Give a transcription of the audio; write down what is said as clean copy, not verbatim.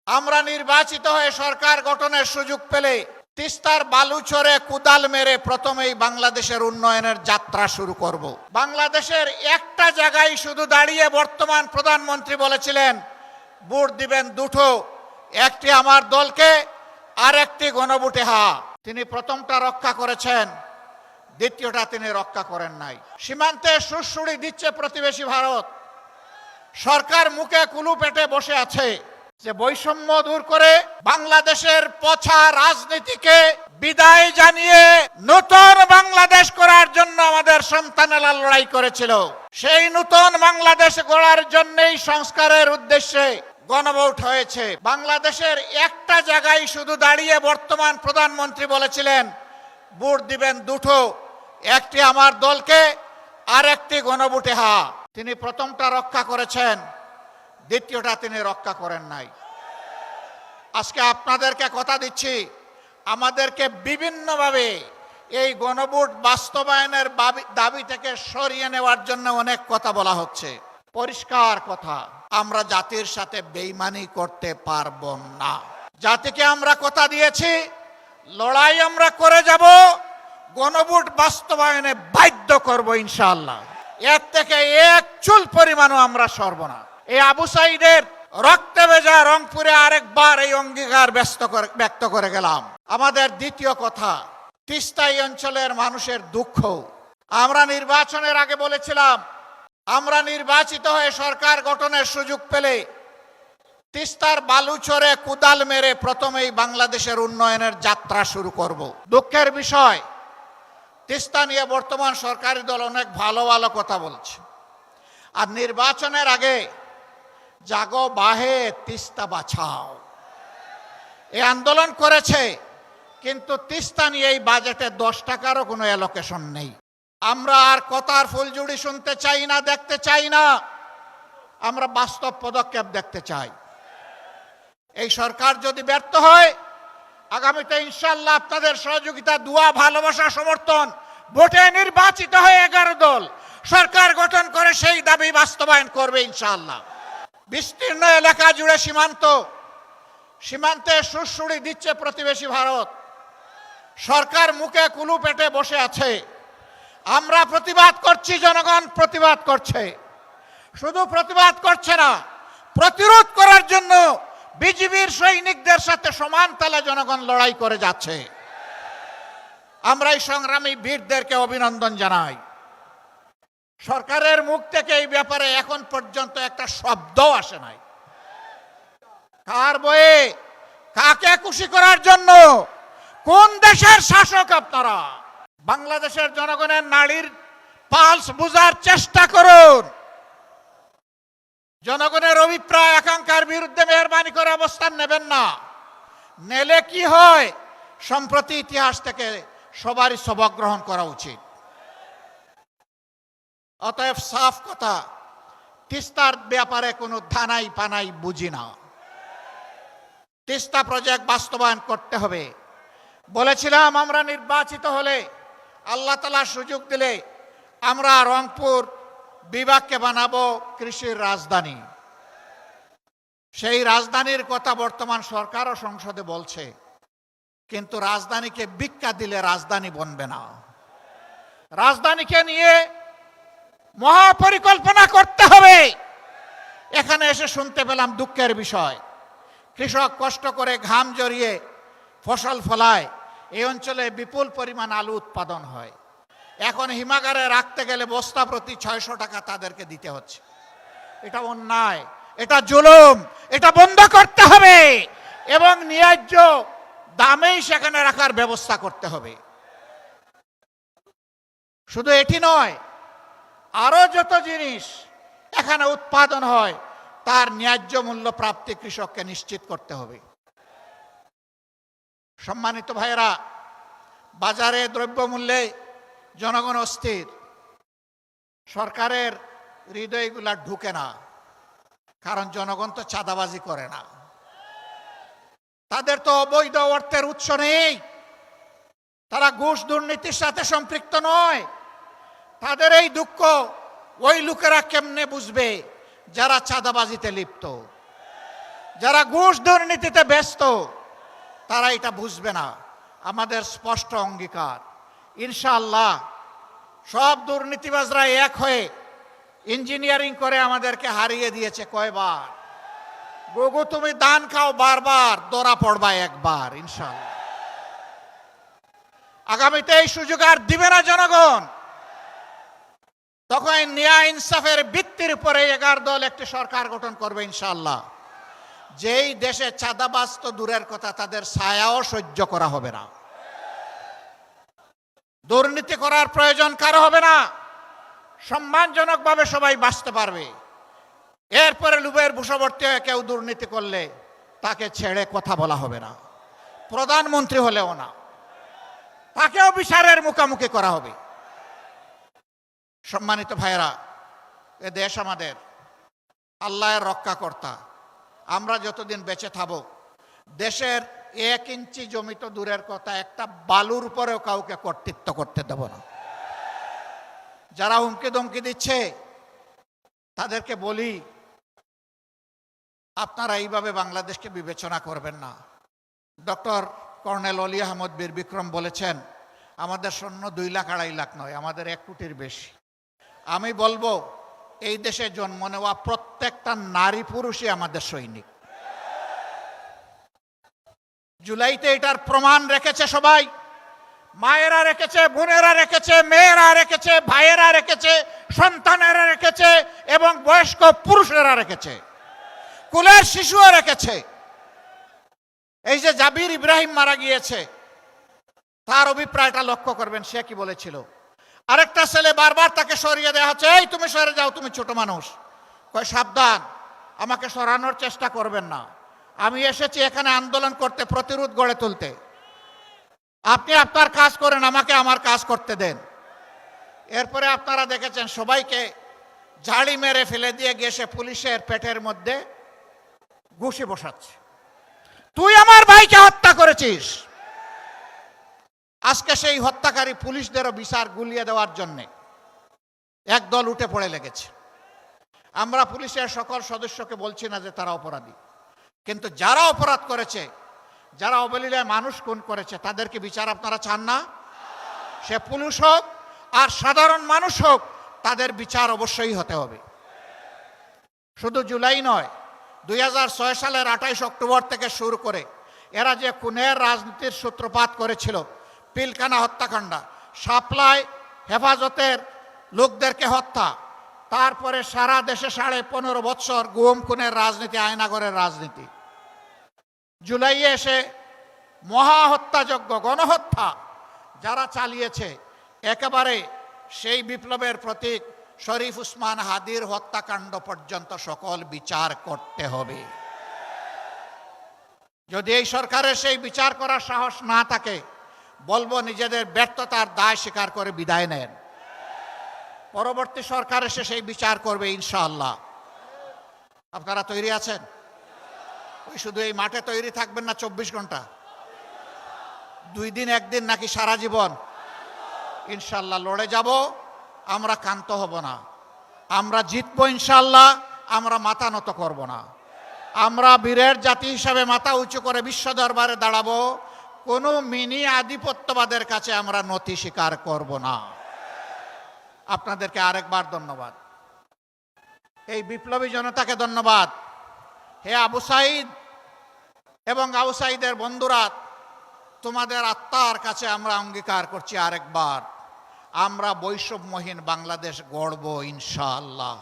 আমরা নির্বাচিত হয়ে সরকার গঠনের সুযোগ পেলে তিস্তার বালুচরে কুদাল মেরে প্রথমেই বাংলাদেশের উন্নয়নের যাত্রা শুরু করব। বাংলাদেশের একটা জায়গায় শুধু দাঁড়িয়ে বর্তমান প্রধানমন্ত্রী বলেছিলেন ভোট দিবেন দুটো, একটি আমার দলকে আর একটি গণভোটে হা। তিনি প্রথমটা রক্ষা করেছেন, দ্বিতীয়টা তিনি রক্ষা করেন নাই। সীমান্তে সুড়সুড়ি দিচ্ছে প্রতিবেশী ভারত। সরকার মুখে কুলু পেটে বসে আছে যে বৈষম্য দূর করে বাংলাদেশের পচা রাজনীতিকে বিদায় জানিয়ে নতুন বাংলাদেশ করার জন্য আমাদের সন্তানেরা লড়াই করেছিল। সেই নতুন বাংলাদেশ গড়ার জন্যই সংস্কারের উদ্দেশ্যে গণভোট হয়েছে। বাংলাদেশের একটা জায়গায় শুধু দাঁড়িয়ে বর্তমান প্রধানমন্ত্রী বলেছিলেন ভোট দিবেন দুটো, একটি আমার দলকে আর একটি গণভোটে হা। তিনি প্রথমটা রক্ষা করেছেন, দ্বিতীয়টা তিনি রক্ষা করেন নাই। আজকে আপনাদেরকে কথা দিচ্ছি, আমাদেরকে বিভিন্নভাবে এই গণভোট বাস্তবায়নের দাবি থেকে সরিয়ে নেওয়ার জন্য অনেক কথা বলা হচ্ছে। পরিষ্কার কথা, আমরা জাতির সাথে বেইমানি করতে পারবো না। জাতিকে আমরা কথা দিয়েছি, লড়াই আমরা করে যাব, গণভোট বাস্তবায়নে বাধ্য করব ইনশাআল্লাহ। এর থেকে এক চুল পরিমাণও আমরা সরব না। এই আবু সাইদের রক্তে ভেজা রংপুরে আরেকবার এই অঙ্গীকার ব্যক্ত করে গেলাম। আমাদের দ্বিতীয় কথা, তিস্তা এই অঞ্চলের মানুষের দুঃখ। আমরা নির্বাচনের আগে বলেছিলাম আমরা নির্বাচিত হয়ে সরকার গঠনের সুযোগ পেলে তিস্তার বালুচরে কুদাল মেরে প্রথমেই বাংলাদেশের উন্নয়নের যাত্রা শুরু করব। দুঃখের বিষয়, তিস্তা নিয়ে বর্তমান সরকারি দল অনেক ভালো ভালো কথা বলছে, আর নির্বাচনের আগে জাগো বাহে তিস্তা বাঁচাও এই আন্দোলন করেছে, কিন্তু তিস্তা নিয়ে এই বাজেটে 10 টাকারও কোনো অ্যালোকেশন নেই। আমরা আর কথার ফুলঝুড়ি শুনতে চাই না, দেখতে চাই না, আমরা বাস্তব পদক্ষেপ দেখতে চাই। এই সরকার যদি ব্যর্থ হয়, আগামীতে ইনশাআল্লাহ আপনাদের সহযোগিতা, দোয়া, ভালোবাসা, সমর্থন, ভোটে নির্বাচিত হয়ে 11 দল সরকার গঠন করে সেই দাবি বাস্তবায়ন করবে ইনশাআল্লাহ। বিস্তীর্ণ এলাকা জুড়ে সীমান্তে সুড়সুড়ি দিচ্ছে প্রতিবেশী ভারত। সরকার মুখে কুলু পেটে বসে আছে। আমরা প্রতিবাদ করছি, জনগণ প্রতিবাদ করছে। শুধু প্রতিবাদ করছে না, প্রতিরোধ করার জন্য বিজিবির সৈনিকদের সাথে সমান তালে জনগণ লড়াই করে যাচ্ছে। আমরা এই সংগ্রামী বীরদেরকে অভিনন্দন জানাই। সরকারের মুখ থেকে এই ব্যাপারে এখন পর্যন্ত একটা শব্দও আসে নাই। কার বয়ে কাকে খুশি করার জন্য? কোন দেশের শাসক আপনারা? বাংলাদেশের জনগণের নাড়ির পালস বোঝার চেষ্টা করুন। জনগণের অভিপ্রায় আকাঙ্ক্ষার বিরুদ্ধে মেহরবানি করে অবস্থান নেবেন না। নেলে কি হয়, সম্প্রতি ইতিহাস থেকে সবারই সবক গ্রহণ করা উচিত। অতএব সাফ কথা, তিস্তার ব্যাপারে কোনো ধানাই পানাই বুঝি না। তিস্তা প্রজেক্ট বাস্তবায়ন করতে হবে। বলেছিলাম আমরা নির্বাচিত হলে, আল্লাহ তাআলা সুযোগ দিলে আমরা রংপুর বিভাগকে বানাবো কৃষির রাজধানী। সেই রাজধানীর কথা বর্তমান সরকার ও সংসদে বলছে, কিন্তু রাজধানীকে ভিক্ষা দিলে রাজধানী বনবে না। রাজধানীকে নিয়ে মহাপরিকল্পনা করতে হবে। এখানে এসে শুনতে পেলাম দুঃখের বিষয়, কৃষক কষ্ট করে ঘাম জড়িয়ে ফসল ফলায়, এই অঞ্চলে বিপুল পরিমাণ আলু উৎপাদন হয়। এখন হিমাগারে রাখতে গেলে বস্তা প্রতি 600 টাকা তাদেরকে দিতে হচ্ছে। এটা অন্যায়, এটা জুলুম, এটা বন্ধ করতে হবে এবং ন্যায্য দামেই সেখানে রাখার ব্যবস্থা করতে হবে। শুধু এটি নয়, আরো যত জিনিস এখানে উৎপাদন হয় তার ন্যায্য মূল্য প্রাপ্তি কৃষককে নিশ্চিত করতে হবে। সম্মানিত ভাইয়েরা, বাজারে দ্রব্যমূল্যে জনগণ অস্থির। সরকারের হৃদয়গুলা ঢুকে না, কারণ জনগণ তো চাঁদাবাজি করে না, তাদের তো অবৈধ অর্থের উৎস নেই, তারা ঘুষ দুর্নীতির সাথে সম্পৃক্ত নয়। তাদের এই দুঃখ ওই লোকেরা কেমনে বুঝবে যারা চাঁদাবাজিতে লিপ্ত? যারা ঘুষ দুর্নীতিতে ব্যস্ত তারা এটা বুঝবে না। আমাদের স্পষ্ট অঙ্গীকার, ইনশাআল্লাহ সব দুর্নীতিবাজরা এক হয়ে ইঞ্জিনিয়ারিং করে আমাদেরকে হারিয়ে দিয়েছে কয়বার। গগু তুমি দান খাও বারবার, ধরা পড়বা একবার ইনশাআল্লাহ। আগামীতে এই সুযোগ আর দিবে না জনগণ। তখন ন্যায় ইনসাফের ভিত্তির উপরে 11 দল একটি সরকার গঠন করবে ইনশাআল্লাহ। যেই দেশে চাঁদাবাজ তো দূরের কথা, তাদের ছায়াও সহ্য করা হবে না। দুর্নীতি করার প্রয়োজন কারো হবে না। সম্মানজনকভাবে সবাই বাঁচতে পারবে। এরপরে লুবের বশবর্তী হয়ে কেউ দুর্নীতি করলে তাকে ছেড়ে কথা বলা হবে না। প্রধানমন্ত্রী হলেও না, তাকেও বিচারের মুখোমুখি করা হবে। সম্মানিত ভাইয়েরা, এ দেশ আমাদের, আল্লাহর রক্ষাকর্তা। আমরা যতদিন বেঁচে থাকব দেশের 1 ইঞ্চি জমি তো দূরের কথা, একটা বালুর উপরেও কাউকে কর্তৃত্ব করতে দেব না। যারা হুমকি ধমকি দিচ্ছে তাদেরকে বলি, আপনারা এইভাবে বাংলাদেশকে বিবেচনা করবেন না। ডক্টর কর্নেল অলি আহমদ বীর বিক্রম বলেছেন, আমাদের সৈন্য 2 লাখ 2.5 লাখ নয়, আমাদের 1 কোটির বেশি। আমি বলবো, এই দেশে জন্ম নেওয়া প্রত্যেকটা নারী পুরুষই আমাদের সৈনিক। জুলাইতে এটার প্রমাণ রেখেছে সবাই। মায়েরা রেখেছে, বোনেরা রেখেছে, মেয়েরা রেখেছে, ভাইয়েরা রেখেছে, সন্তানেরা রেখেছে এবং বয়স্ক পুরুষেরা রেখেছে, কুলের শিশুও রেখেছে। এই যে জাবির ইব্রাহিম মারা গিয়েছে, তার অভিপ্রায়টা লক্ষ্য করবেন। সে কি বলেছিল? আরেকটা ছেলে বারবার তাকে সরিয়ে দেওয়া হচ্ছে, এই তুমি সরে যাও, তুমি ছোট মানুষ। কয় সাবধান, আমাকে সরানোর চেষ্টা করবেন না। আমি এসেছি এখানে আন্দোলন করতে, প্রতিরোধ গড়ে তুলতে। আপনি আপনার কাজ করেন, আমাকে আমার কাজ করতে দেন। এরপরে আপনারা দেখেছেন সবাইকে ঝাড়ি মেরে ফেলে দিয়ে গিয়ে সে পুলিশের পেটের মধ্যে ঘুষি বসাচ্ছে। তুই আমার ভাইকে হত্যা করেছিস। আজকে সেই হত্যাকারী পুলিশদেরও বিচার গুলিয়ে দেওয়ার জন্য একদল উঠে পড়ে লেগেছে। আমরা পুলিশের সকল সদস্যকে বলছি না যে তারা অপরাধী, কিন্তু যারা অপরাধ করেছে, যারা অবলীলায় মানুষ খুন করেছে, তাদেরকে বিচার আপনারা চান না? সে পুলিশ হোক আর সাধারণ মানুষ হোক, তাদের বিচার অবশ্যই হতে হবে। শুধু জুলাই নয়, 2006 সালের 28 অক্টোবর থেকে শুরু করে এরা যে খুনের রাজনীতির সূত্রপাত করেছিল, পিলখানা হত্যাকাণ্ড, সাপ্লাই হেফাজতের লোকদেরকে হত্যা, তারপরে সারা দেশে 15.5 বছর গুম খুনের রাজনীতি, আয়নাগরের রাজনীতি, জুলাইয়ে এসে মহা হত্যাযজ্ঞ, গণহত্যা যারা চালিয়েছে, একেবারে সেই বিপ্লবের প্রতীক শরীফ উসমান হাদির হত্যাকাণ্ড পর্যন্ত সকল বিচার করতে হবে। যদি এই সরকারের সেই বিচার করার সাহস না থাকে, বলবো নিজেদের ব্যর্থতার দায় স্বীকার করে বিদায় নেন। পরবর্তী সরকার এসে সেই বিচার করবে ইনশাআল্লাহ। আপনারা তৈরি আছেন? ওই শুধু এই মাঠে তৈরি থাকবেন না 24 ঘন্টা, 2 দিন 1 দিন নাকি সারা জীবন? ইনশাআল্লাহ লড়ে যাব, আমরা ক্ষান্ত হব না, আমরা জিতবো ইনশাআল্লাহ। আমরা মাথা নত করব না। আমরা বীরের জাতি হিসাবে মাথা উঁচু করে বিশ্ব দরবারে দাঁড়াবো। কোনো মিনি আধিপত্যবাদের কাছে আমরা নতি স্বীকার করব না। আপনাদেরকে আরেকবার ধন্যবাদ, এই বিপ্লবী জনতাকে ধন্যবাদ। হে আবু সাইদ এবং আবু সাইদের বন্ধুরা, তোমাদের আত্মার কাছে আমরা অঙ্গীকার করছি আরেকবার, আমরা বৈষম্যহীন বাংলাদেশ গড়ব ইনশাআল্লাহ।